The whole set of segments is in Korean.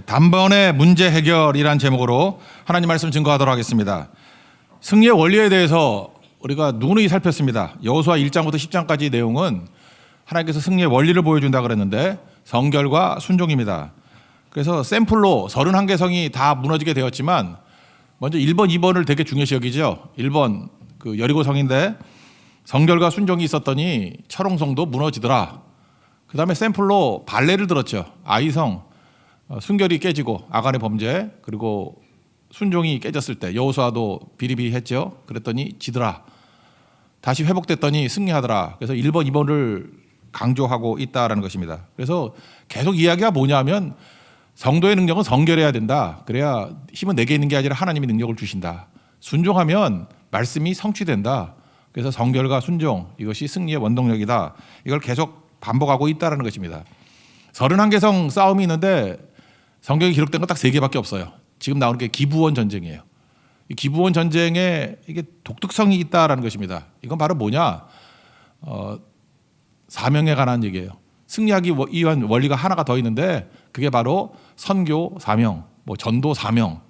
단번에 문제 해결이란 제목으로 하나님 말씀 증거하도록 하겠습니다. 승리의 원리에 대해서 우리가 누누이 살폈습니다. 여호수아 1장부터 10장까지 내용은 하나님께서 승리의 원리를 보여준다 그랬는데 성결과 순종입니다. 그래서 샘플로 31개 성이 다 무너지게 되었지만 먼저 1번, 2번을 되게 중요시 여기죠. 1번 그 여리고 성인데 성결과 순종이 있었더니 철옹성도 무너지더라. 그 다음에 샘플로 발레를 들었죠. 아이성 순결이 깨지고 아간의 범죄 그리고 순종이 깨졌을 때 여호수아도 비리비리했죠. 그랬더니 지더라. 다시 회복됐더니 승리하더라. 그래서 1번, 2번을 강조하고 있다라는 것입니다. 그래서 계속 이야기가 뭐냐면 성도의 능력은 성결해야 된다. 그래야 힘은 내게 있는 게 아니라 하나님이 능력을 주신다. 순종하면 말씀이 성취된다. 그래서 성결과 순종 이것이 승리의 원동력이다. 이걸 계속 반복하고 있다는 것입니다. 31개 성 싸움이 있는데 성경에 기록된 건 딱 3개밖에 없어요. 지금 나오는 게 기브온 전쟁이에요. 이 기브온 전쟁에 이게 독특성이 있다라는 것입니다. 이건 바로 뭐냐? 사명에 관한 얘기예요. 승리하기 위한 원리가 하나가 더 있는데 그게 바로 선교 사명, 전도 사명.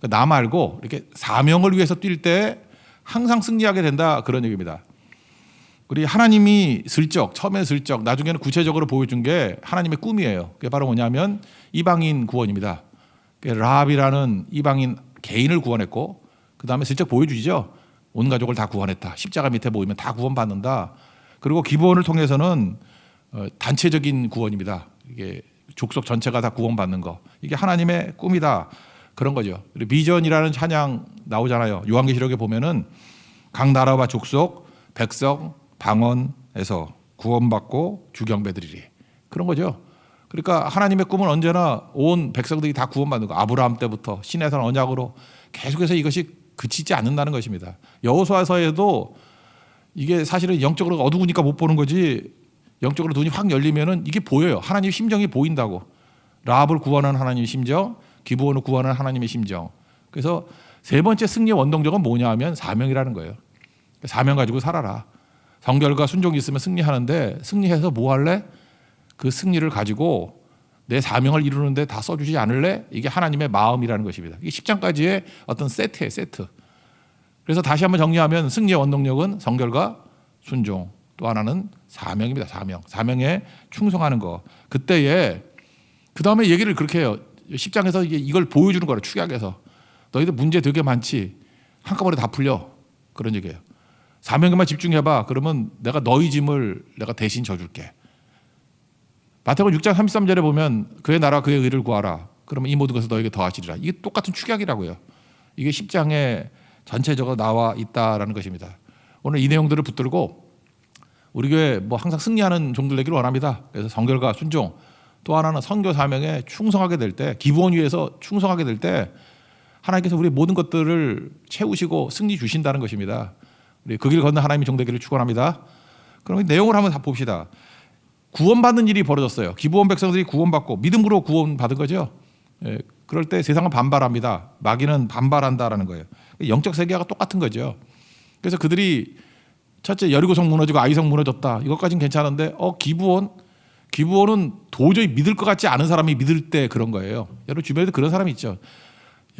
나 말고 이렇게 사명을 위해서 뛸 때 항상 승리하게 된다 그런 얘기입니다. 우리 하나님이 처음에 슬쩍 나중에는 구체적으로 보여준 게 하나님의 꿈이에요. 그게 바로 뭐냐면 이방인 구원입니다. 라합이라는 이방인 개인을 구원했고 그 다음에 슬쩍 보여주죠. 온 가족을 다 구원했다. 십자가 밑에 모이면 다 구원받는다. 그리고 기브온을 통해서는 단체적인 구원입니다. 이게 족속 전체가 다 구원받는 거. 이게 하나님의 꿈이다. 그런 거죠. 그리고 비전이라는 찬양 나오잖아요. 요한계시록에 보면은 각 나라와 족속, 백성, 방언에서 구원받고 주경배드리리. 그런 거죠. 그러니까 하나님의 꿈은 언제나 온 백성들이 다 구원받는 거. 아브라함 때부터 시내산 언약으로 계속해서 이것이 그치지 않는다는 것입니다. 여호수아서에도 이게 사실은 영적으로 어두우니까 못 보는 거지 영적으로 눈이 확 열리면은 이게 보여요. 하나님의 심정이 보인다고. 라합을 구원하는 하나님의 심정, 기브온을 구원하는 하나님의 심정. 그래서 세 번째 승리의 원동력은 뭐냐 하면 사명이라는 거예요. 사명 가지고 살아라. 성결과 순종이 있으면 승리하는데 승리해서 뭐 할래? 그 승리를 가지고 내 사명을 이루는데 다 써주지 않을래? 이게 하나님의 마음이라는 것입니다. 이게 10장까지의 어떤 세트예요. 세트. 그래서 다시 한번 정리하면 승리의 원동력은 성결과 순종. 또 하나는 사명입니다. 사명에 충성하는 거. 그때에 그 다음에 얘기를 그렇게 해요. 10장에서 이걸 보여주는 거라 축약해서 너희들 문제 되게 많지 한꺼번에 다 풀려. 그런 얘기예요. 사명에만 집중해봐. 그러면 내가 너희 짐을 내가 대신 져줄게. 마태복음 6장 33절에 보면 그의 나라 그의 의를 구하라. 그러면 이 모든 것을 너에게 더하시리라. 이게 똑같은 축약이라고요. 이게 10장에 전체적으로 나와 있다라는 것입니다. 오늘 이 내용들을 붙들고 우리 교회 항상 승리하는 종들 되기를 원합니다. 그래서 성결과 순종 또 하나는 선교 사명에 충성하게 될 때 기브온 위에서 충성하게 될 때 하나님께서 우리 모든 것들을 채우시고 승리 주신다는 것입니다. 우리 그 길 건너 하나님의 종 되기를 축원합니다. 그럼 내용을 한번 다 봅시다. 구원받는 일이 벌어졌어요. 기브온 백성들이 구원받고 믿음으로 구원받은 거죠. 그럴 때 세상은 반발합니다. 마귀는 반발한다라는 거예요. 영적 세계가 똑같은 거죠. 그래서 그들이 첫째 여리고성 무너지고 아이성 무너졌다. 이것까지는 괜찮은데 기브온은 도저히 믿을 것 같지 않은 사람이 믿을 때 그런 거예요. 여러분 주변에도 그런 사람이 있죠.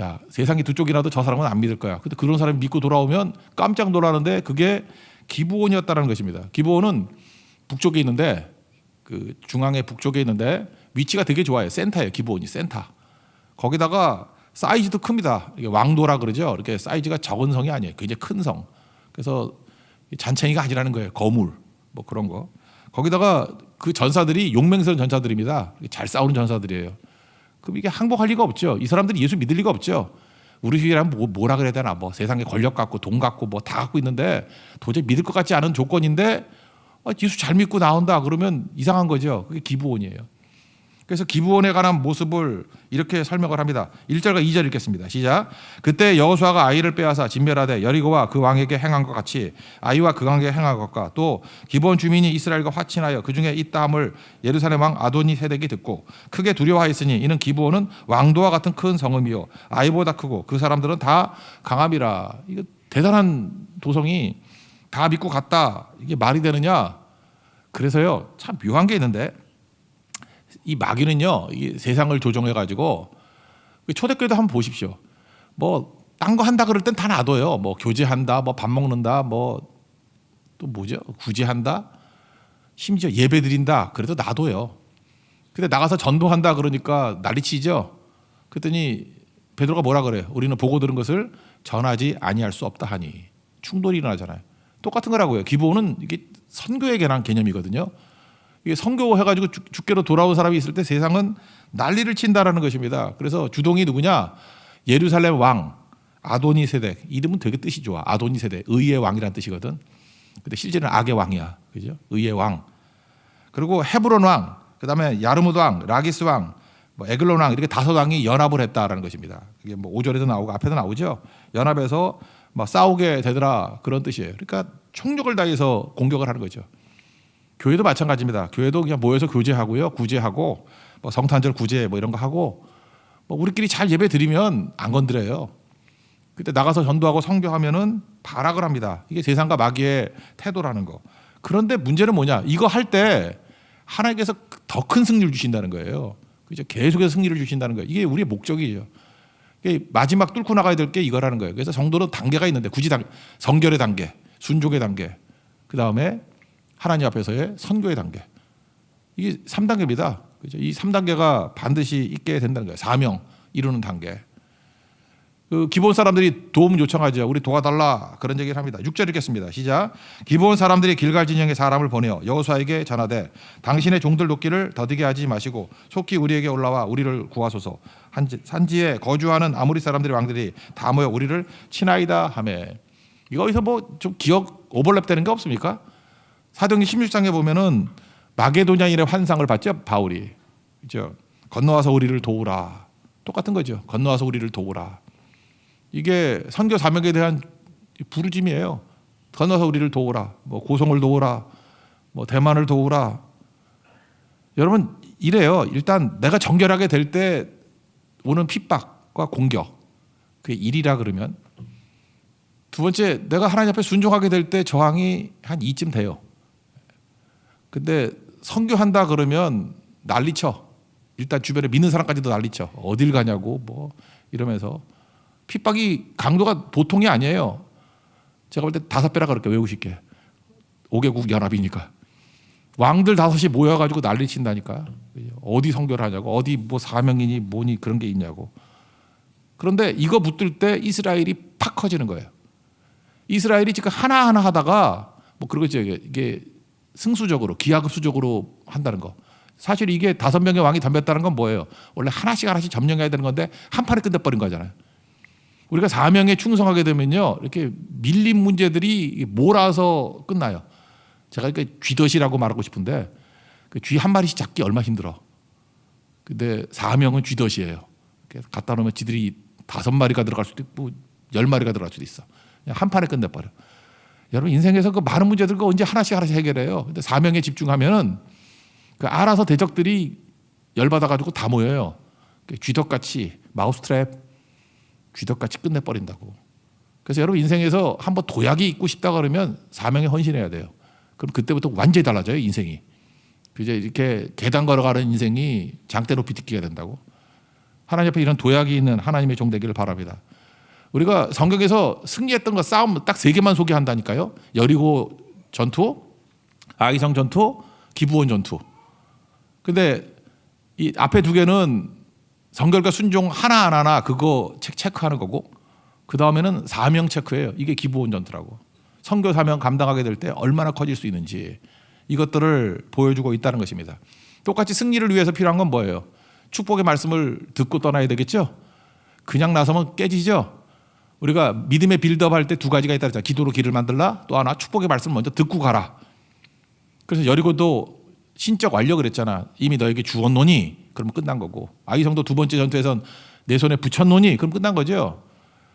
야, 세상이 두 쪽이라도 저 사람은 안 믿을 거야. 근데 그런 사람이 믿고 돌아오면 깜짝 놀라는데 그게 기브온이었다는 것입니다. 기브온은 북쪽에 있는데 그 중앙의 북쪽에 있는데 위치가 되게 좋아요. 센터예요. 기브온이 센터. 거기다가 사이즈도 큽니다. 이게 왕도라 그러죠. 이렇게 사이즈가 적은 성이 아니에요. 굉장히 큰 성. 그래서 잔챙이가 아니라는 거예요. 거물 그런 거. 거기다가 그 전사들이 용맹스러운 전사들입니다. 잘 싸우는 전사들이에요. 그럼 이게 항복할 리가 없죠. 이 사람들이 예수 믿을 리가 없죠. 우리 교회라면 뭐라 그래야 되나 세상에 권력 갖고 돈 갖고 다 갖고 있는데 도저히 믿을 것 같지 않은 조건인데 예수 잘 믿고 나온다 그러면 이상한 거죠. 그게 기브온이에요. 그래서 기브온에 관한 모습을 이렇게 설명을 합니다. 1절과 2절 읽겠습니다. 시작. 그때 여호수아가 아이를 빼앗아 진멸하되 여리고와 그 왕에게 행한 것 같이 아이와 그 왕에게 행한 것과 또 기브온 주민이 이스라엘과 화친하여 그중에 있다함을 예루살렘 왕 아도니 세덱이 듣고 크게 두려워하였으니 이는 기브온은 왕도와 같은 큰 성읍이요 아이보다 크고 그 사람들은 다 강함이라. 이거 대단한 도성이 다 믿고 갔다. 이게 말이 되느냐? 그래서요 참 묘한 게 있는데 이 마귀는요, 이 세상을 조종해 가지고 초대교회도 한번 보십시오. 뭐 딴 거 한다 그럴 땐 다 놔둬요. 뭐 교제한다, 뭐 밥 먹는다, 뭐 또 뭐죠? 구제한다, 심지어 예배 드린다. 그래도 놔둬요. 근데 나가서 전도한다 그러니까 난리치죠. 그랬더니 베드로가 뭐라 그래요? 우리는 보고 들은 것을 전하지 아니할 수 없다 하니. 충돌이 일어나잖아요. 똑같은 거라고요. 기본은 이게 선교에 관한 개념이거든요. 이게 선교해가지고 주께로 돌아온 사람이 있을 때 세상은 난리를 친다라는 것입니다. 그래서 주동이 누구냐? 예루살렘 왕 아도니세덱. 이름은 되게 뜻이 좋아. 아도니세덱, 의의 왕이라는 뜻이거든. 근데 실제는 악의 왕이야, 그죠? 의의 왕. 그리고 헤브론 왕, 그다음에 야르무드 왕, 라기스 왕, 뭐 에글론 왕, 이렇게 5왕이 연합을 했다라는 것입니다. 이게 뭐 5절에도 나오고 앞에도 나오죠. 연합해서 막 싸우게 되더라, 그런 뜻이에요. 그러니까 총력을 다해서 공격을 하는 거죠. 교회도 마찬가지입니다. 교회도 그냥 모여서 교제하고요, 구제하고 뭐 성탄절 구제 뭐 이런 거 하고 뭐 우리끼리 잘 예배 드리면 안 건드려요. 그때 나가서 전도하고 선교하면은 발악을 합니다. 이게 세상과 마귀의 태도라는 거. 그런데 문제는 뭐냐? 이거 할 때 하나님께서 더 큰 승리를 주신다는 거예요. 그죠? 계속해서 승리를 주신다는 거예요. 이게 우리의 목적이죠. 이게 마지막 뚫고 나가야 될 게 이거라는 거예요. 그래서 성도는 단계가 있는데 굳이 성결의 단계, 순종의 단계, 그 다음에 하나님 앞에서의 선교의 단계. 이게 3단계입니다. 그죠? 이 3단계가 반드시 있게 된다는 거예요. 사명 이루는 단계. 그 기본 사람들이 도움 요청하죠. 우리 도와달라 그런 얘기를 합니다. 6절 읽겠습니다. 시작. 기본 사람들이 길갈 진영에 사람을 보내어 여호수아에게 전하되 당신의 종들 돕기를 더디게 하지 마시고 속히 우리에게 올라와 우리를 구하소서. 산지에 거주하는 아모리 사람들의 왕들이 다 모여 우리를 치나이다 하매. 이거에서 뭐 좀 기억 오버랩 되는 게 없습니까? 사도행전 16장에 보면은 마게도냐인의 환상을 봤죠. 바울이. 그죠? 건너와서 우리를 도우라. 똑같은 거죠. 건너와서 우리를 도우라. 이게 선교 사명에 대한 부르짐이에요. 건너서 우리를 도우라. 뭐 고성을 도우라. 뭐 대만을 도우라. 여러분 이래요. 일단 내가 정결하게 될 때 오는 핍박과 공격. 그게 일이라 그러면. 두 번째, 내가 하나님 앞에 순종하게 될 때 저항이 한 2쯤 돼요. 근데 선교한다 그러면 난리쳐. 일단 주변에 믿는 사람까지도 난리쳐. 어딜 가냐고 뭐 이러면서. 핍박이 강도가 보통이 아니에요. 제가 볼 때 5배라 그렇게 외우고 싶게. 5개국 연합이니까. 왕들 5이 모여가지고 난리 친다니까. 어디 선교를 하냐고. 어디 뭐 사명이니 뭐니 그런 게 있냐고. 그런데 이거 붙들 때 이스라엘이 팍 커지는 거예요. 이스라엘이 지금 하나하나 하다가 뭐 그러겠죠. 이게 승수적으로 기하급수적으로 한다는 거. 사실 이게 5명의 왕이 덤볐다는 건 뭐예요? 원래 하나씩 점령해야 되는 건데 한 판에 끝내버린 거잖아요. 우리가 사명에 충성하게 되면요, 이렇게 밀린 문제들이 몰아서 끝나요. 제가 이렇게 쥐덫이라고 말하고 싶은데 그 쥐 한 마리씩 잡기 얼마 힘들어. 근데 사명은 쥐덫이에요. 갖다 놓으면 쥐들이 5마리가 들어갈 수도 있고 10마리가 들어갈 수도 있어. 그냥 한 판에 끝내버려. 여러분 인생에서 그 많은 문제들 그 언제 하나씩 해결해요. 근데 사명에 집중하면은 그 알아서 대적들이 열받아가지고 다 모여요. 쥐덫같이 마우스트랩. 쥐덫같이 끝내버린다고. 그래서 여러분 인생에서 한번 도약이 있고 싶다 그러면 사명에 헌신해야 돼요. 그럼 그때부터 완전히 달라져요 인생이. 이제 이렇게 계단 걸어가는 인생이 장대 높이 딛기가 된다고. 하나님 앞에 이런 도약이 있는 하나님의 종 되기를 바랍니다. 우리가 성경에서 승리했던 거 싸움 딱 3개만 소개한다니까요. 여리고 전투, 아이성 전투, 기브온 전투. 근데 이 앞에 2개는 성결과 순종 하나하나 그거 체크하는 거고 그 다음에는 사명 체크예요. 이게 기브온 전투라고. 선교 사명 감당하게 될 때 얼마나 커질 수 있는지 이것들을 보여주고 있다는 것입니다. 똑같이 승리를 위해서 필요한 건 뭐예요? 축복의 말씀을 듣고 떠나야 되겠죠? 그냥 나서면 깨지죠? 우리가 믿음의 빌드업 할 때 2가지가 있다 그랬잖아요. 기도로 길을 만들라. 또 하나 축복의 말씀을 먼저 듣고 가라. 그래서 여리고도 신적 완료 그랬잖아. 이미 너에게 주었노니 그러면 끝난 거고. 아이성도 2번째 전투에선 내 손에 붙였노니 그럼 끝난 거죠.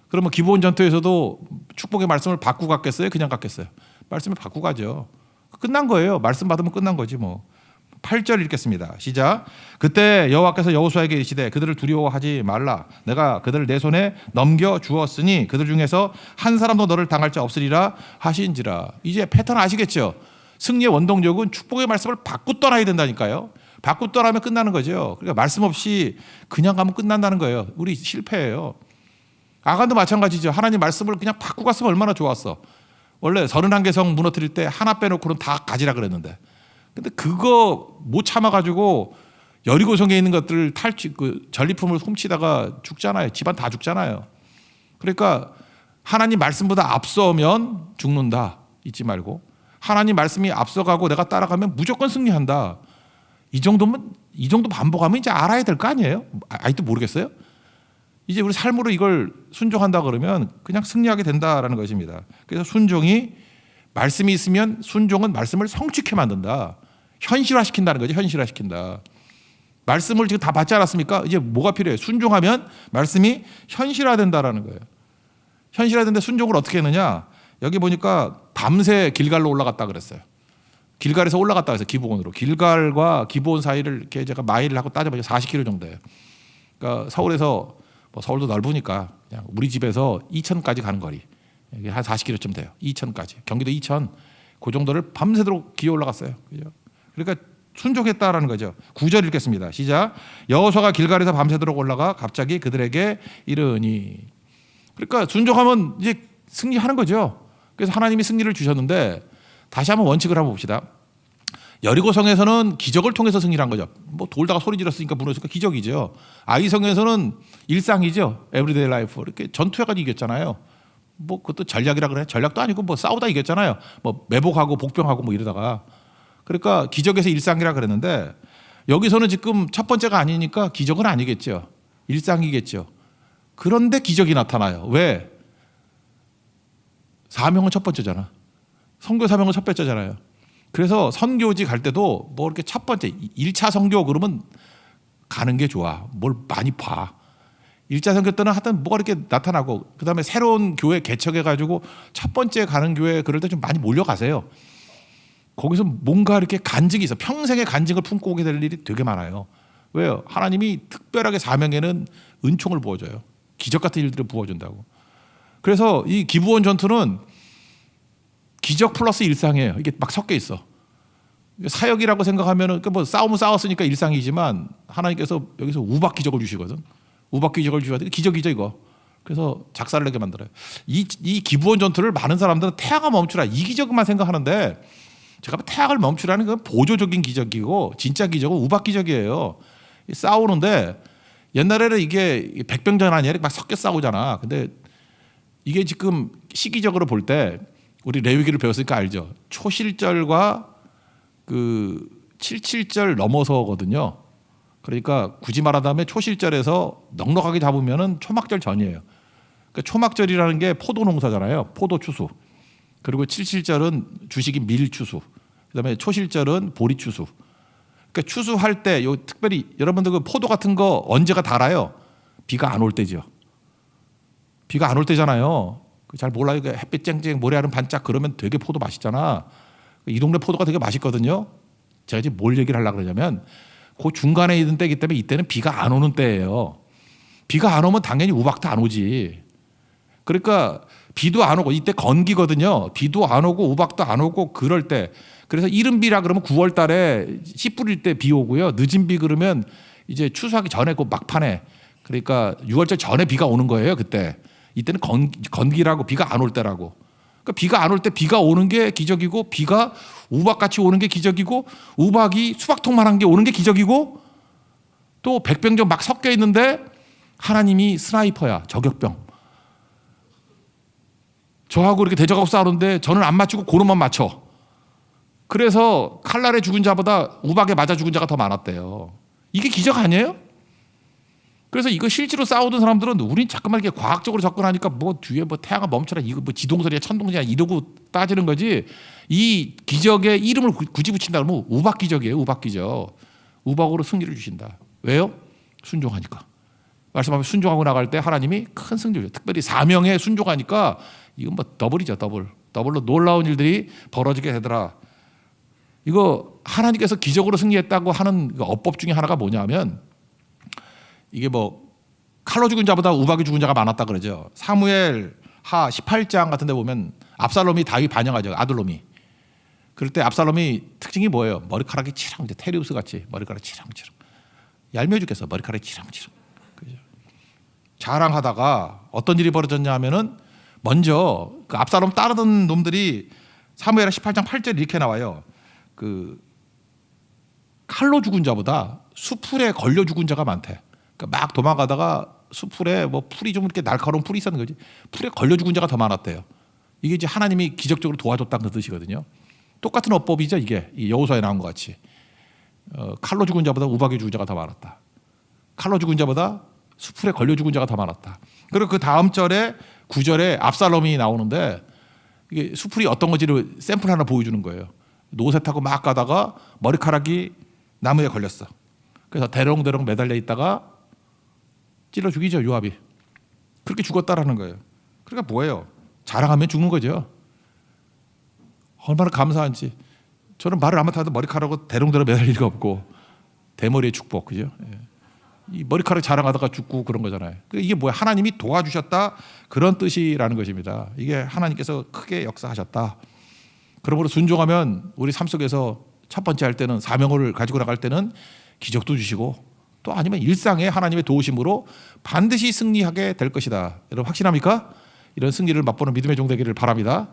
그러면 기본 전투에서도 축복의 말씀을 받고 갔겠어요? 그냥 갔겠어요? 말씀을 받고 가죠. 끝난 거예요. 말씀 받으면 끝난 거지 뭐. 8절 읽겠습니다. 시작. 그때 여호와께서 여호수아에게 이르시되 그들을 두려워하지 말라. 내가 그들을 내 손에 넘겨 주었으니 그들 중에서 한 사람도 너를 당할 자 없으리라 하신지라. 이제 패턴 아시겠죠? 승리의 원동력은 축복의 말씀을 받고 떠나야 된다니까요. 바꾸더라면 끝나는 거죠. 그러니까 말씀 없이 그냥 가면 끝난다는 거예요. 우리 실패예요. 아간도 마찬가지죠. 하나님 말씀을 그냥 바꾸고 갔으면 얼마나 좋았어. 원래 31개 성 무너뜨릴 때 하나 빼놓고는 다 가지라 그랬는데, 근데 그거 못 참아가지고 여리고성에 있는 것들 전리품을 훔치다가 죽잖아요. 집안 다 죽잖아요. 그러니까 하나님 말씀보다 앞서면 죽는다 잊지 말고, 하나님 말씀이 앞서가고 내가 따라가면 무조건 승리한다. 이 정도 반복하면 이제 알아야 될 거 아니에요? 아직도 모르겠어요? 이제 우리 삶으로 이걸 순종한다 그러면 그냥 승리하게 된다라는 것입니다. 그래서 순종이, 말씀이 있으면 순종은 말씀을 성취케 만든다. 현실화시킨다는 거죠. 현실화시킨다. 말씀을 지금 다 받지 않았습니까? 이제 뭐가 필요해요? 순종하면 말씀이 현실화된다라는 거예요. 현실화되는데 순종을 어떻게 했느냐? 여기 보니까 밤새 길갈로 올라갔다 그랬어요. 길갈에서 올라갔다 그래서 기브온으로. 길갈과 기브온 사이를 이렇게 제가 마일을 하고 따져보니까 40km 정도예요. 그러니까 서울에서, 서울도 넓으니까 그냥 우리 집에서 이천까지 가는 거리, 한 40km쯤 돼요. 이천까지, 경기도 이천, 그 정도를 밤새도록 기어 올라갔어요. 그죠? 그러니까 순종했다라는 거죠. 9절 읽겠습니다. 시작. 여호수아가 길갈에서 밤새도록 올라가 갑자기 그들에게 이르니. 그러니까 순종하면 이제 승리하는 거죠. 그래서 하나님이 승리를 주셨는데, 다시 한번 원칙을 한번 봅시다. 여리고성에서는 기적을 통해서 승리를 한 거죠. 돌다가 소리 질렀으니까 무너졌으니까 기적이죠. 아이성에서는 일상이죠. 에브리데이 라이프. 이렇게 전투해가지고 이겼잖아요. 그것도 전략이라 그래. 전략도 아니고 싸우다 이겼잖아요. 매복하고 복병하고 이러다가. 그러니까 기적에서 일상이라 그랬는데, 여기서는 지금 첫 번째가 아니니까 기적은 아니겠죠. 일상이겠죠. 그런데 기적이 나타나요. 왜? 사명은 첫 번째잖아. 선교 사명은 첫 번째잖아요. 그래서 선교지 갈 때도 이렇게 첫 번째 1차 선교 그러면 가는 게 좋아. 뭘 많이 봐. 1차 선교 때는 하여튼 뭐가 이렇게 나타나고, 그다음에 새로운 교회 개척해가지고 첫 번째 가는 교회 그럴 때 좀 많이 몰려가세요. 거기서 뭔가 이렇게 간증이 있어. 평생의 간증을 품고 오게 될 일이 되게 많아요. 왜요? 하나님이 특별하게 사명에는 은총을 부어줘요. 기적 같은 일들을 부어준다고. 그래서 이 기브온 전투는 기적 플러스 일상이에요. 이게 막 섞여 있어. 사역이라고 생각하면은 싸우면 싸웠으니까 일상이지만, 하나님께서 여기서 우박 기적을 주시거든. 우박 기적을 주셔야 돼. 기적이죠 이거. 그래서 작사를 내게 만들어요. 이 기브온 전투를 많은 사람들은 태양아 멈추라, 이 기적만 생각하는데, 제가 태양을 멈추라는 건 보조적인 기적이고, 진짜 기적은 우박 기적이에요. 싸우는데 옛날에는 이게 백병전 아니야? 막 섞여 싸우잖아. 근데 이게 지금 시기적으로 볼 때 우리 레위기를 배웠으니까 알죠. 초실절과 77절 넘어서거든요. 그러니까 굳이 말하자면 초실절에서 넉넉하게 잡으면은 초막절 전이에요. 그러니까 초막절이라는 게 포도 농사잖아요. 포도 추수. 그리고 77절은 주식이 밀 추수. 그다음에 초실절은 보리 추수. 그러니까 추수할 때 특별히 여러분들 포도 같은 거 언제가 달아요? 비가 안 올 때죠. 비가 안 올 때잖아요. 잘 몰라요. 햇빛 쨍쨍 모래알은 반짝 그러면 되게 포도 맛있잖아. 이 동네 포도가 되게 맛있거든요. 제가 지금 뭘 얘기를 하려고 그러냐면, 그 중간에 있는 때이기 때문에 이때는 비가 안 오는 때예요. 비가 안 오면 당연히 우박도 안 오지. 그러니까 비도 안 오고, 이때 건기거든요. 비도 안 오고 우박도 안 오고 그럴 때. 그래서 이른 비라 그러면 9월 달에 씨 뿌릴 때 비 오고요. 늦은 비 그러면 이제 추수하기 전에 막판에, 그러니까 6월절 전에 비가 오는 거예요. 그때. 이때는 건기라고, 비가 안 올 때라고. 그러니까 비가 안 올 때 비가 오는 게 기적이고, 비가 우박같이 오는 게 기적이고, 우박이 수박통만한 게 오는 게 기적이고, 또 백병전 막 섞여 있는데 하나님이 스나이퍼야, 저격병. 저하고 이렇게 대적하고 싸우는데 저는 안 맞추고 고로만 맞춰. 그래서 칼날에 죽은 자보다 우박에 맞아 죽은 자가 더 많았대요. 이게 기적 아니에요? 그래서 이거 실제로 싸우던 사람들은, 우린 자꾸만 이렇게 과학적으로 접근하니까 뒤에 태양아 멈춰라, 이거 지동설이야 천둥설이야 이러고 따지는 거지. 이 기적의 이름을 굳이 붙인다 그러면 우박 기적이에요. 우박 기적. 우박으로 승리를 주신다. 왜요? 순종하니까. 말씀하면 순종하고 나갈 때 하나님이 큰 승리를 줘요. 특별히 사명에 순종하니까 이건 더블이죠. 더블로 놀라운 일들이 벌어지게 되더라. 이거 하나님께서 기적으로 승리했다고 하는 어법 중에 하나가 뭐냐면, 이게 칼로 죽은 자보다 우박이 죽은 자가 많았다 그러죠. 사무엘 하 18장 같은 데 보면 압살롬이 다윗 반영하죠. 아들롬이. 그럴 때 압살롬이 특징이 뭐예요? 머리카락이 치렁, 이제 테리우스 같이 머리카락이 치렁치렁. 얄미워 죽겠어. 머리카락이 치렁치렁. 그죠? 자랑하다가 어떤 일이 벌어졌냐 하면은 먼저 그 압살롬 따르던 놈들이 사무엘하 18장 8절 이렇게 나와요. 그 칼로 죽은 자보다 수풀에 걸려 죽은 자가 많대. 그러니까 막 도망가다가 수풀에 뭐 풀이 좀 이렇게 날카로운 풀이 있었는 거지. 풀에 걸려 죽은 자가 더 많았대요. 이게 이제 하나님이 기적적으로 도와줬다는 그 뜻이거든요. 똑같은 어법이죠. 이게 이 여호수아에 나온 것 같이 칼로 죽은 자보다 우박에 죽은 자가 더 많았다. 칼로 죽은 자보다 수풀에 걸려 죽은 자가 더 많았다. 그리고 그 다음 절에 9절에 압살롬이 나오는데 이게 수풀이 어떤 건지를 샘플 하나 보여주는 거예요. 노새 타고 막 가다가 머리카락이 나무에 걸렸어. 그래서 대롱대롱 매달려 있다가 찔러 죽이죠. 요압이. 그렇게 죽었다라는 거예요. 그러니까 뭐예요? 자랑하면 죽는 거죠. 얼마나 감사한지. 저는 말을 안 못하도 머리카락으로 대롱대롱 매달릴 리가 없고 대머리의 축복, 그죠? 예. 이 머리카락 자랑하다가 죽고 그런 거잖아요. 이게 뭐야? 하나님이 도와주셨다 그런 뜻이라는 것입니다. 이게 하나님께서 크게 역사하셨다. 그러므로 순종하면 우리 삶 속에서 첫 번째 할 때는 사명을 가지고 나갈 때는 기적도 주시고 또 아니면 일상에 하나님의 도우심으로 반드시 승리하게 될 것이다. 여러분 확신합니까? 이런 승리를 맛보는 믿음의 종 되기를 바랍니다.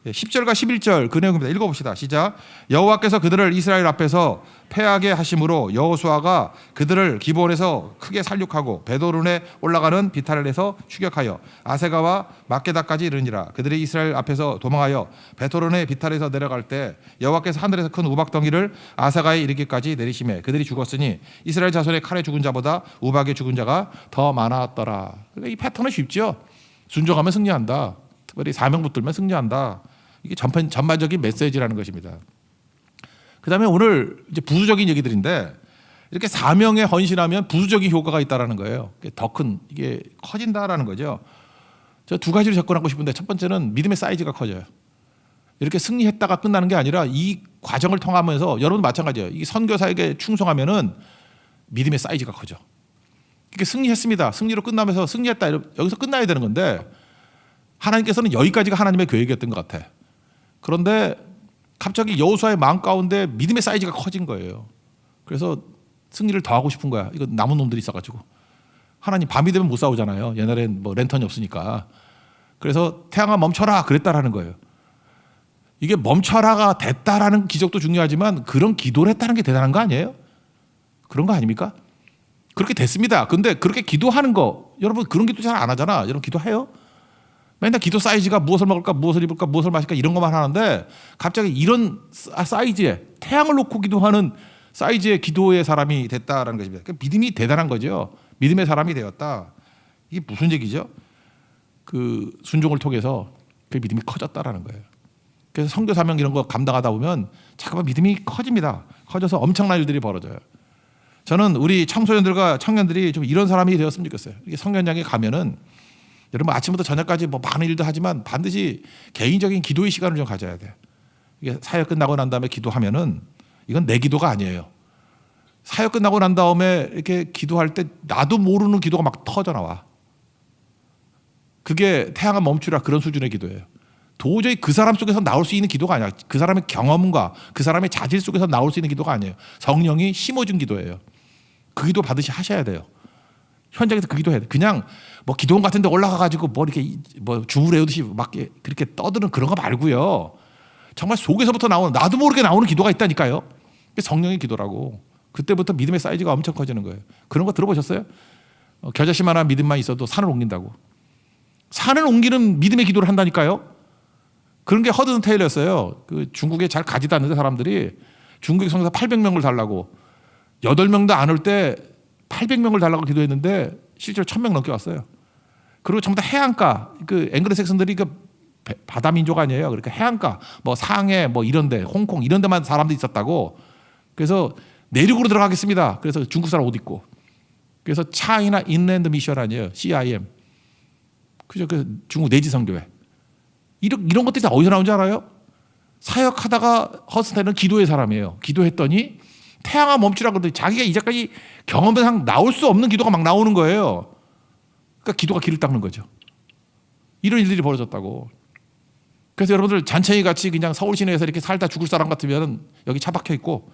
10절과 11절 그 내용입니다. 읽어봅시다. 시작. 여호와께서 그들을 이스라엘 앞에서 패하게 하심으로 여호수아가 그들을 기브온에서 크게 살육하고 베도론에 올라가는 비탈에서 추격하여 아세가와 막게다까지 이르니라. 그들이 이스라엘 앞에서 도망하여 베토론의 비탈에서 내려갈 때 여호와께서 하늘에서 큰 우박덩이를 아세가에 이르기까지 내리시매 그들이 죽었으니 이스라엘 자손의 칼에 죽은 자보다 우박에 죽은 자가 더 많았더라. 그러니까 이 패턴은 쉽죠. 순종하면 승리한다. 특별히 사명 붙들면 승리한다. 이게 전반적인 메시지라는 것입니다. 그 다음에 오늘 이제 부수적인 얘기들인데 이렇게 사명에 헌신하면 부수적인 효과가 있다라는 거예요. 더 큰 이게 커진다라는 거죠. 저 두 가지로 접근하고 싶은데 첫 번째는 믿음의 사이즈가 커져요. 이렇게 승리했다가 끝나는 게 아니라 이 과정을 통하면서 여러분 마찬가지예요. 이 선교사에게 충성하면은 믿음의 사이즈가 커져. 이렇게 승리했습니다. 승리로 끝나면서 승리했다 여기서 끝나야 되는 건데 하나님께서는 여기까지가 하나님의 계획이었던 것 같아. 그런데 갑자기 여호수아의 마음 가운데 믿음의 사이즈가 커진 거예요. 그래서 승리를 더 하고 싶은 거야. 이거 남은 놈들이 있어가지고 하나님 밤이 되면 못 싸우잖아요. 옛날엔 뭐 랜턴이 없으니까. 그래서 태양아 멈춰라 그랬다라는 거예요. 이게 멈춰라가 됐다라는 기적도 중요하지만 그런 기도를 했다는 게 대단한 거 아니에요? 그런 거 아닙니까? 그렇게 됐습니다. 근데 그렇게 기도하는 거 여러분 그런 기도 잘 안 하잖아. 여러분 기도해요? 맨날 기도 사이즈가 무엇을 먹을까 무엇을 입을까 무엇을 마실까 이런 것만 하는데 갑자기 이런 사이즈에 태양을 놓고 기도하는 사이즈의 기도의 사람이 됐다라는 것입니다. 그러니까 믿음이 대단한 거죠. 믿음의 사람이 되었다. 이게 무슨 얘기죠? 그 순종을 통해서 그 믿음이 커졌다라는 거예요. 그래서 선교 사명 이런 거 감당하다 보면 잠깐만 믿음이 커집니다. 커져서 엄청난 일들이 벌어져요. 저는 우리 청소년들과 청년들이 좀 이런 사람이 되었으면 좋겠어요. 이게 성경장에 가면은 여러분 아침부터 저녁까지 뭐 많은 일도 하지만 반드시 개인적인 기도의 시간을 좀 가져야 돼. 이게 사역 끝나고 난 다음에 기도하면은 이건 내 기도가 아니에요. 사역 끝나고 난 다음에 이렇게 기도할 때 나도 모르는 기도가 막 터져 나와. 그게 태양아 멈추라 그런 수준의 기도예요. 도저히 그 사람 속에서 나올 수 있는 기도가 아니야. 그 사람의 경험과 그 사람의 자질 속에서 나올 수 있는 기도가 아니에요. 성령이 심어준 기도예요. 그 기도 받으시 하셔야 돼요. 현장에서 그 기도해야 돼. 그냥 뭐 기도원 같은 데 올라가가지고 뭐 이렇게 뭐 주무레우듯이 막 그렇게 떠드는 그런 거 말고요. 정말 속에서부터 나오는 나도 모르게 나오는 기도가 있다니까요. 그게 성령의 기도라고. 그때부터 믿음의 사이즈가 엄청 커지는 거예요. 그런 거 들어보셨어요? 겨자씨만한 믿음만 있어도 산을 옮긴다고. 산을 옮기는 믿음의 기도를 한다니까요. 그런 게 허드슨 테일러였어요. 그 중국에 잘 가지도 않는데 사람들이 중국의 성사 800명을 달라고 8명도 안 올 때 800명을 달라고 기도했는데 실제로 1000명 넘게 왔어요. 그리고 전부 다 해안가 그 앵글로색슨들이 그 바다 민족 아니에요. 그러니까 해안가 뭐 상해 뭐 이런데 홍콩 이런 데만 사람들이 있었다고. 그래서 내륙으로 들어가겠습니다. 그래서 중국 사람 옷 입고. 그래서 차이나 인랜드 미션 아니에요. CIM. 그죠? 그 중국 내지 선교회. 이런 것들이 다 어디서 나온 줄 알아요? 사역하다가 허스테는 기도의 사람이에요. 기도했더니 태양아 멈추라 그러더니 자기가 이제까지 경험상 나올 수 없는 기도가 막 나오는 거예요. 그러니까 기도가 길을 닦는 거죠. 이런 일들이 벌어졌다고. 그래서 여러분들 잔챙이 같이 그냥 서울 시내에서 이렇게 살다 죽을 사람 같으면 여기 차 박혀 있고,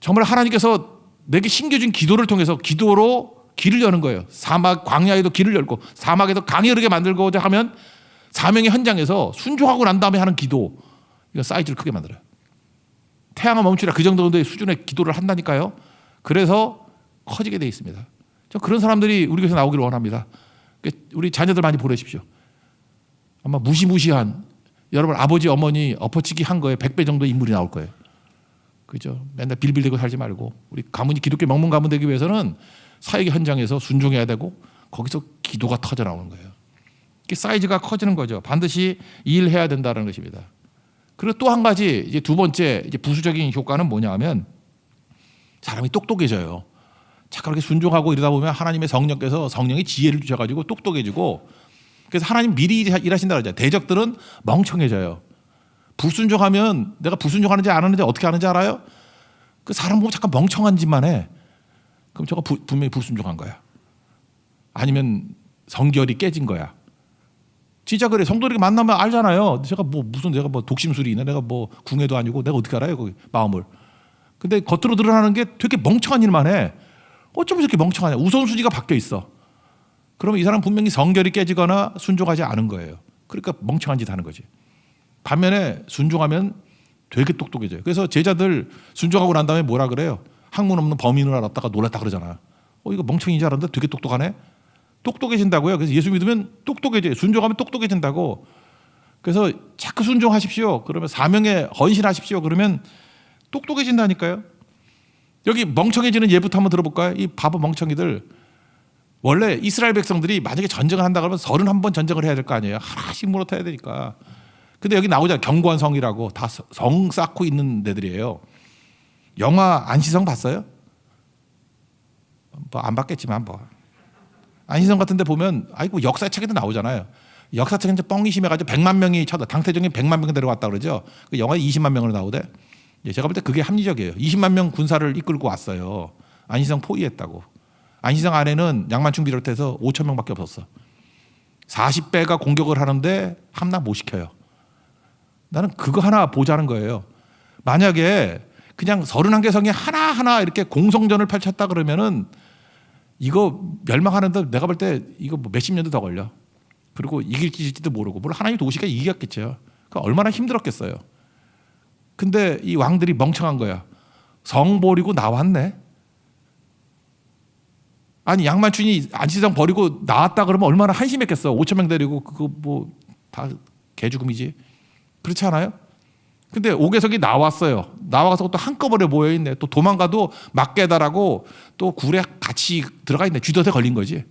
정말 하나님께서 내게 신겨준 기도를 통해서 기도로 길을 여는 거예요. 사막 광야에도 길을 열고 사막에도 강이 흐르게 만들고자 하면 사명의 현장에서 순종하고 난 다음에 하는 기도, 이거 사이즈를 크게 만들어요. 태양아 멈추라, 그 정도의 수준의 기도를 한다니까요. 그래서 커지게 돼 있습니다. 저 그런 사람들이 우리 교회에 나오기를 원합니다. 우리 자녀들 많이 보내십시오. 아마 무시무시한 여러분 아버지 어머니 엎어치기 한 거에 100배 정도의 인물이 나올 거예요. 그죠? 맨날 빌빌대고 살지 말고, 우리 가문이 기독교 명문 가문 되기 위해서는 사역의 현장에서 순종해야 되고 거기서 기도가 터져 나오는 거예요. 사이즈가 커지는 거죠. 반드시 일해야 된다는 것입니다. 그리고 또 한 가지, 이제 두 번째 이제 부수적인 효과는 뭐냐 하면 사람이 똑똑해져요. 자꾸 그렇게 순종하고 이러다 보면 하나님의 성령께서 성령의 지혜를 주셔가지고 똑똑해지고, 그래서 하나님 미리 일하신다 그러잖아요. 대적들은 멍청해져요. 불순종하면, 내가 불순종하는지 안 하는지 어떻게 하는지 알아요? 그 사람 보고 잠깐 멍청한 짓만 해. 그럼 저거 분명히 불순종한 거야. 아니면 성결이 깨진 거야. 진짜 그래. 성도들이 만나면 알잖아요. 제가 내가 독심술이 있나? 내가 궁예도 아니고 내가 어떻게 알아요? 거기 마음을. 근데 겉으로 드러나는 게 되게 멍청한 일만 해. 어쩌면 이렇게 멍청하냐? 우선순위가 바뀌어 있어. 그러면 이 사람 분명히 성결이 깨지거나 순종하지 않은 거예요. 그러니까 멍청한 짓 하는 거지. 반면에 순종하면 되게 똑똑해져요. 그래서 제자들 순종하고 난 다음에 뭐라 그래요? 학문 없는 범인을 알았다가 놀랐다 그러잖아. 이거 멍청인 줄 알았는데 되게 똑똑하네. 똑똑해진다고요. 그래서 예수 믿으면 똑똑해져요. 순종하면 똑똑해진다고. 그래서 자꾸 순종하십시오. 그러면 사명에 헌신하십시오. 그러면 똑똑해진다니까요. 여기 멍청해지는 예부터 한번 들어볼까요? 이 바보 멍청이들. 원래 이스라엘 백성들이 만약에 전쟁을 한다 그러면 31번 전쟁을 해야 될 거 아니에요. 하나씩 물어타야 되니까. 근데 여기 나오잖아요. 경고한 성이라고. 다 성 쌓고 있는 데들이에요. 영화 안시성 봤어요? 안 봤겠지만 안시성 같은 데 보면 역사책에도 나오잖아요. 역사책은 이제 뻥이 심해가지고 100만 명이 당태종이 100만 명 데려왔다 그러죠. 그 영화에 20만 명으로 나오대. 제가 볼 때 그게 합리적이에요. 20만 명 군사를 이끌고 왔어요. 안시성 포위했다고. 안시성 안에는 양만충 비롯해서 5천 명밖에 없었어. 40배가 공격을 하는데 함락 못 시켜요. 나는 그거 하나 보자는 거예요. 만약에 그냥 31개 성이 하나하나 이렇게 공성전을 펼쳤다 그러면은 이거 멸망하는데 내가 볼 때 이거 몇십 년도 더 걸려. 그리고 이길지 질지도 모르고. 물론 하나님 도시가 이겼겠죠. 얼마나 힘들었겠어요. 근데 이 왕들이 멍청한 거야. 성 버리고 나왔네. 아니 양만춘이 안시성 버리고 나왔다 그러면 얼마나 한심했겠어. 5천 명 데리고 그거 다 개죽음이지. 그렇지 않아요? 근데 5개석이 나왔어요. 나와서 또 한꺼번에 모여있네. 또 도망가도 막게다라고 또 굴에 같이 들어가 있네. 쥐덫에 걸린 거지.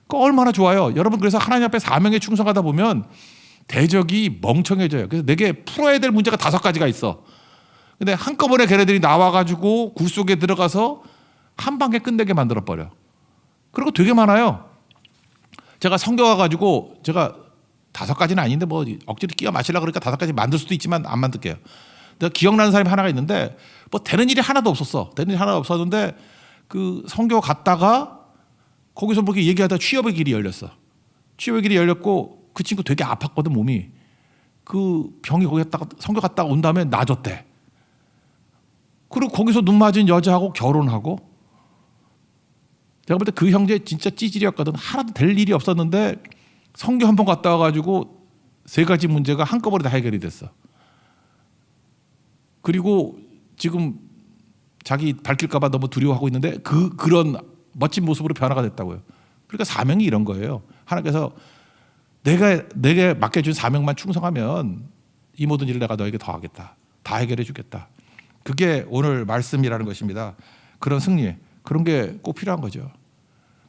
그거 얼마나 좋아요. 여러분, 그래서 하나님 앞에 사명에 충성하다 보면 대적이 멍청해져요. 그래서 내게 풀어야 될 문제가 5가지가 있어. 근데 한꺼번에 걔네들이 나와가지고 굴 속에 들어가서 한 방에 끝내게 만들어버려. 그리고 되게 많아요. 제가 성경 와가지고 제가 5가지는 아닌데 억지로 끼워 마시려고 그러니까 5가지 만들 수도 있지만 안 만들게요. 내가 기억나는 사람이 하나가 있는데 되는 일이 하나도 없었어. 되는 일이 하나도 없었는데 그 성교 갔다가 거기서 이렇게 얘기하다 취업의 길이 열렸어. 취업의 길이 열렸고 그 친구 되게 아팠거든 몸이. 그 병이 거기 갔다가 성교 갔다가 온 다음에 나아졌대. 그리고 거기서 눈 맞은 여자하고 결혼하고. 제가 볼 때 그 형제 진짜 찌질이었거든. 하나도 될 일이 없었는데 성교 한 번 갔다 와가지고 3가지 문제가 한꺼번에 다 해결이 됐어. 그리고 지금 자기 밝힐까봐 너무 두려워하고 있는데 그런 멋진 모습으로 변화가 됐다고요. 그러니까 사명이 이런 거예요. 하나님께서 내게 맡겨준 사명만 충성하면 이 모든 일을 내가 너에게 더하겠다. 다 해결해 주겠다. 그게 오늘 말씀이라는 것입니다. 그런 승리, 그런 게 꼭 필요한 거죠.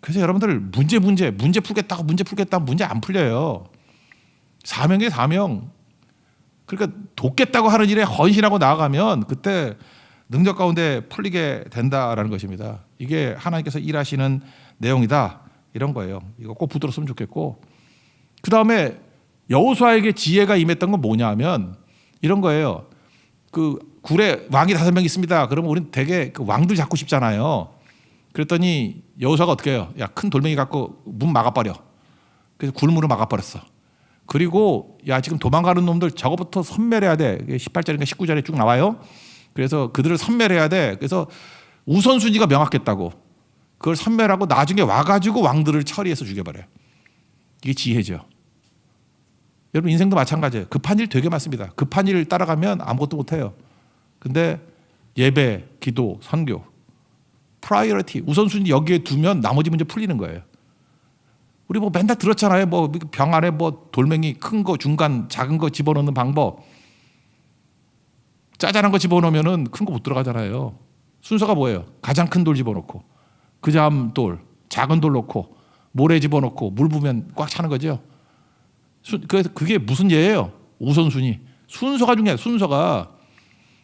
그래서 여러분들 문제 풀겠다고 문제 안 풀려요. 사명의 사명. 그러니까 돕겠다고 하는 일에 헌신하고 나아가면 그때 능력 가운데 풀리게 된다라는 것입니다. 이게 하나님께서 일하시는 내용이다. 이런 거예요. 이거 꼭 붙들었으면 좋겠고. 그 다음에 여호수아에게 지혜가 임했던 건 뭐냐 하면 이런 거예요. 그 굴에 왕이 5명 있습니다. 그러면 우리는 되게 그 왕들 잡고 싶잖아요. 그랬더니 여호수아가 어떻게 해요? 야, 큰 돌멩이 갖고 문 막아버려. 그래서 굴문을 막아버렸어. 그리고 야 지금 도망가는 놈들 저거부터 섬멸해야 돼. 18절인가 19절에 쭉 나와요. 그래서 그들을 섬멸해야 돼. 그래서 우선순위가 명확했다고. 그걸 섬멸하고 나중에 와가지고 왕들을 처리해서 죽여버려요. 이게 지혜죠. 여러분 인생도 마찬가지예요. 급한 일 되게 많습니다. 급한 일 따라가면 아무것도 못해요. 근데 예배, 기도, 선교, 프라이어리티, 우선순위 여기에 두면 나머지 문제 풀리는 거예요. 우리 뭐 맨날 들었잖아요. 뭐 병 안에 뭐 돌멩이 큰 거, 중간, 작은 거 집어넣는 방법. 짜잘한 거 집어넣으면은 큰 거 못 들어가잖아요. 순서가 뭐예요? 가장 큰 돌 집어넣고, 그 다음 돌, 작은 돌 넣고, 모래 집어넣고, 물 부으면 꽉 차는 거죠. 그게 무슨 예예요? 우선순위. 순서가 중요해요. 순서가.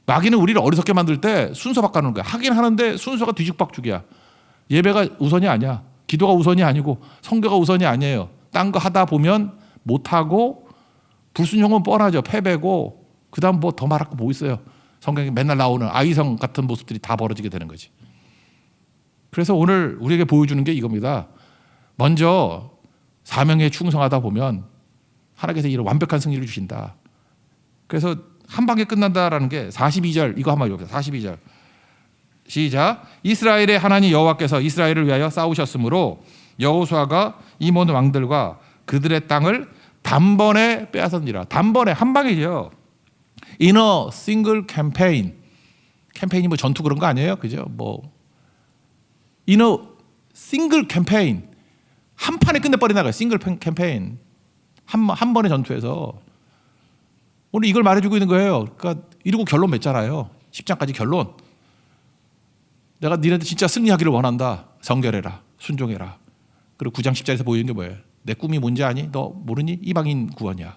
마귀는 우리를 어리석게 만들 때 순서 바꿔놓는 거야. 하긴 하는데 순서가 뒤죽박죽이야. 예배가 우선이 아니야. 기도가 우선이 아니고 성교가 우선이 아니에요. 딴 거 하다 보면 못하고 불순종은 뻔하죠. 패배고 그다음 뭐 더 말할 거 뭐 있어요. 성경에 맨날 나오는 아이성 같은 모습들이 다 벌어지게 되는 거지. 그래서 오늘 우리에게 보여주는 게 이겁니다. 먼저 사명에 충성하다 보면 하나님께서 이런 완벽한 승리를 주신다. 그래서 한 방에 끝난다라는 게 42절 이거 한번 읽어보세요. 42절 시작. 이스라엘의 하나님 여호와께서 이스라엘을 위하여 싸우셨으므로 여호수아가 이몬 왕들과 그들의 땅을 단번에 빼앗았니라. 단번에 한 방이죠. In a single campaign. 캠페인이 뭐 전투 그런 거 아니에요? 그죠? 뭐 In a single campaign. 한 판에 끝내버리나 봐요. 싱글 캠페인. 한 번의 전투에서. 오늘 이걸 말해주고 있는 거예요. 그러니까 이러고 결론 맺잖아요. 10장까지 결론. 내가 니네들 진짜 승리하기를 원한다. 성결해라. 순종해라. 그리고 9장 10절에서 보이는 게 뭐예요? 내 꿈이 뭔지 아니? 너 모르니? 이방인 구원이야.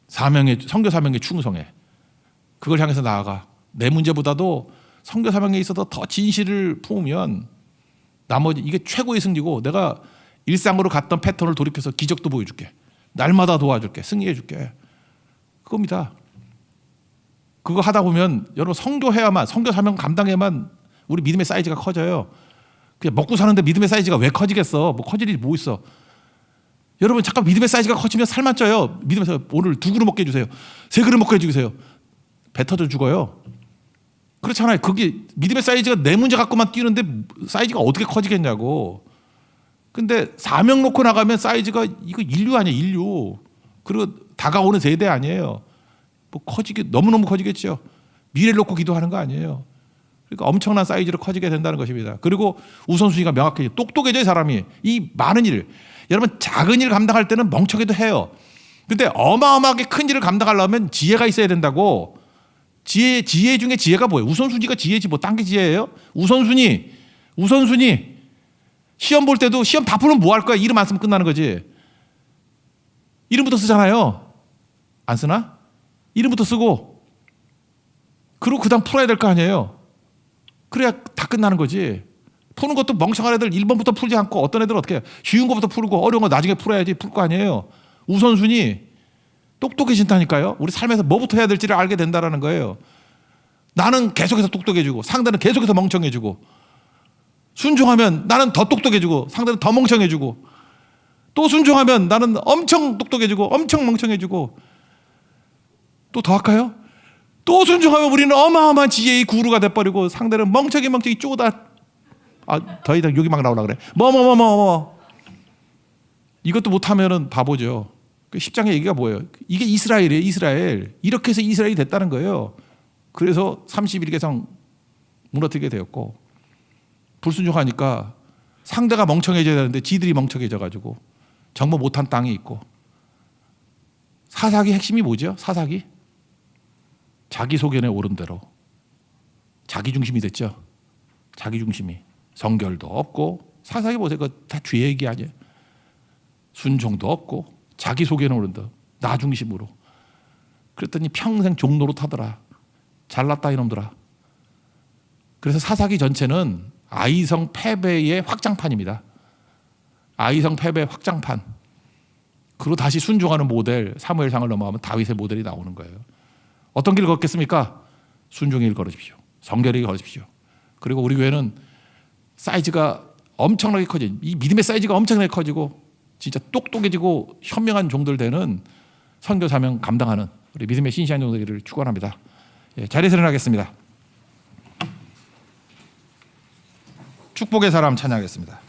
선교 사명에 충성해. 그걸 향해서 나아가. 내 문제보다도 선교 사명에 있어서 더 진실을 품으면 나머지 이게 최고의 승리고 내가 일상으로 갔던 패턴을 돌이켜서 기적도 보여줄게. 날마다 도와줄게. 승리해줄게. 그겁니다. 그거 하다 보면 여러분 선교해야만 선교 사명 감당해야만 우리 믿음의 사이즈가 커져요. 그냥 먹고 사는데 믿음의 사이즈가 왜 커지겠어? 뭐 커질 일이 뭐 있어? 여러분 잠깐 믿음의 사이즈가 커지면 살만 쪄요. 믿음에서 오늘 2그릇 먹게 해주세요. 3그릇 먹게 해주세요. 배 터져 죽어요. 그렇잖아요. 그게 믿음의 사이즈가 내 문제 갖고만 뛰는데 사이즈가 어떻게 커지겠냐고. 근데 사명 놓고 나가면 사이즈가 이거 인류 아니야 인류. 그리고 다가오는 세대 아니에요. 뭐 커지게 너무너무 커지겠죠. 미래를 놓고 기도하는 거 아니에요. 그러니까 엄청난 사이즈로 커지게 된다는 것입니다. 그리고 우선순위가 명확해져. 똑똑해져요 사람이. 이 많은 일. 여러분 작은 일 감당할 때는 멍청해도 해요. 근데 어마어마하게 큰 일을 감당하려면 지혜가 있어야 된다고. 지혜 중에 지혜가 뭐예요? 우선순위가 지혜지 뭐 딴 게 지혜예요? 우선순위. 시험 볼 때도 시험 다 풀면 뭐 할 거야? 이름 안 쓰면 끝나는 거지. 이름부터 쓰잖아요. 안 쓰나? 이름부터 쓰고 그리고 그다음 풀어야 될 거 아니에요. 그래야 다 끝나는 거지. 푸는 것도 멍청한 애들 1번부터 풀지 않고 어떤 애들은 어떻게 해요? 쉬운 것부터 풀고 어려운 거 나중에 풀어야지 풀 거 아니에요. 우선순위. 똑똑해진다니까요. 우리 삶에서 뭐부터 해야 될지를 알게 된다는 거예요. 나는 계속해서 똑똑해지고 상대는 계속해서 멍청해지고 순종하면 나는 더 똑똑해지고 상대는 더 멍청해지고 또 순종하면 나는 엄청 똑똑해지고 엄청 멍청해지고 또 더 할까요? 또 순종하면 우리는 어마어마한 지혜의 구루가 돼버리고 상대는 멍청이 쪼다. 더 이상 욕이 막 나오려 그래. 이것도 못하면은 바보죠. 그 10장의 얘기가 뭐예요? 이게 이스라엘이에요. 이스라엘. 이렇게 해서 이스라엘이 됐다는 거예요. 그래서 31개성 무너뜨리게 되었고 불순종하니까 상대가 멍청해져야 되는데 지들이 멍청해져가지고 정보 못한 땅이 있고. 사사기 핵심이 뭐죠? 사사기? 자기 소견에 오른 대로 자기 중심이 됐죠. 자기 중심이. 성결도 없고 사사기 보세요. 그거 다 죄 얘기 아니에요. 순종도 없고 자기 소견에 오른 대로 나 중심으로. 그랬더니 평생 종노릇 하더라. 잘났다 이놈들아. 그래서 사사기 전체는 아이성 패배의 확장판입니다. 아이성 패배의 확장판. 그리고 다시 순종하는 모델 사무엘상을 넘어가면 다윗의 모델이 나오는 거예요. 어떤 길을 걷겠습니까? 순종의 길 걸으십시오. 성결의 길 걸으십시오. 그리고 우리 교회는 사이즈가 엄청나게 커져. 이 믿음의 사이즈가 엄청나게 커지고 진짜 똑똑해지고 현명한 종들 되는 선교 사명 감당하는 우리 믿음의 신실한 종들을 축원합니다. 예, 자리에서 일어나겠습니다. 축복의 사람 찬양하겠습니다.